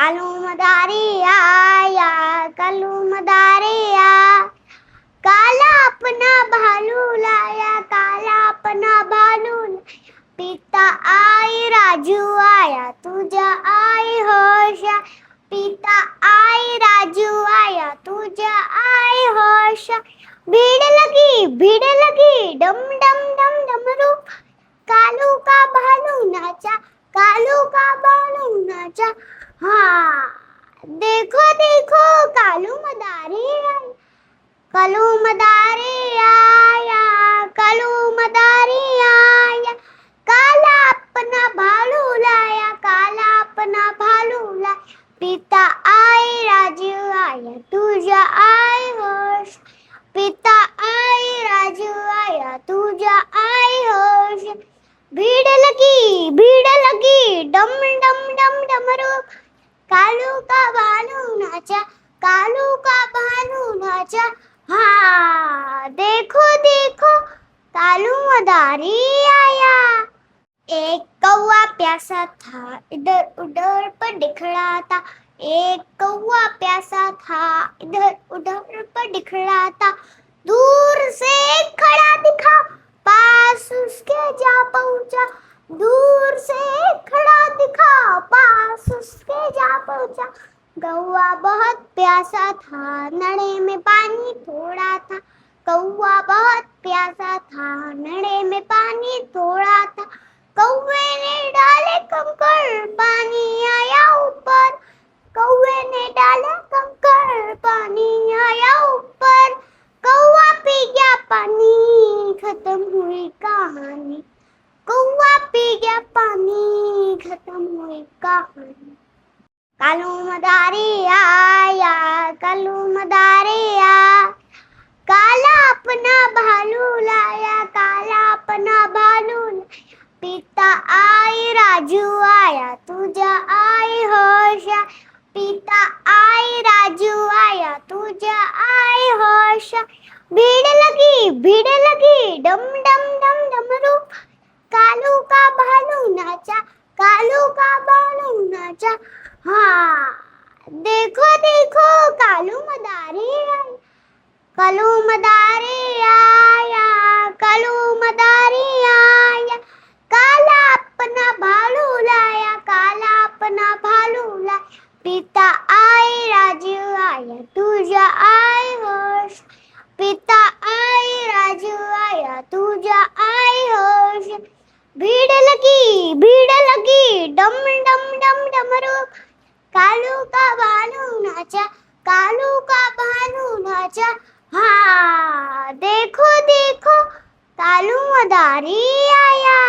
कालू मदारी आया, कालू मदारी आया, काला अपना भालू लाया, काला अपना भालू लाया, पिता आई राजू आया, तुझा आई होशा, पिता आई राजू आया, तुझा आई होशा, भीड़ लगी डम डम डम डमरू, कालू का भालू नाचा, कालू का भालू नाचा, हाँ देखो देखो कालू मदारी आया, कालू मदारी आया, कालू मदारी आया, काला अपना भालू लाया, काला अपना भालू लाया, पिता आई राजू आया, तुझा आई होश, पिता आई राजू आया, तुझा आई होश, भीड़ लगी डम डम डम डमरू, कालू का भालू नाचा, कालू का भालू नाचा, हाँ देखो देखो कालू मदारी आया। एक कौवा प्यासा था, इधर उधर पर दिखड़ा था, एक कौवा प्यासा था, इधर उधर पर दिखड़ा था, दूर से एक खड़ा दिखा, पास उसके जा पहुंचा, दूर से एक खड़ा दिखा, पास उसके जा पहुंचा, कौवा बहुत प्यासा था, नड़े में पानी थोड़ा था, कौवा बहुत प्यासा था, नड़े में पानी थोड़ा था, कौवे ने डाले कंकड़, पानी आया ऊपर, कौवे ने डाले कंकड़, पानी आया ऊपर, कौवा पी गया पानी, खत्म हुई कहानी, कौवा पी गया पानी, खत्म हुई कहानी। कालू मदारी आया, कालू मदारी आया, काला अपना भालू लाया, काला अपना भालू लाया, पिता आई राजू आया, तुझा आई होशा, पिता आई राजू आया, तुझा आई होशा, भीड़ लगी डम डम डम डमरू, कालू का भालू नाचा, कालू का भालू नाचा, हाँ देखो देखो कालू मदारी आया, कालू मदारी आया, कालू मदारी आया, काला अपना भालू लाया, काला अपना भालू लाया, पिता आई राजू आया, तुझा आई होश, पिता आई राजू आया, तुझा आई होश, भीड़ लगी डम डम डम डमरू, कालू का भालू नाचा, कालू का भालू नाचा, हाँ देखो देखो कालू मदारी आया।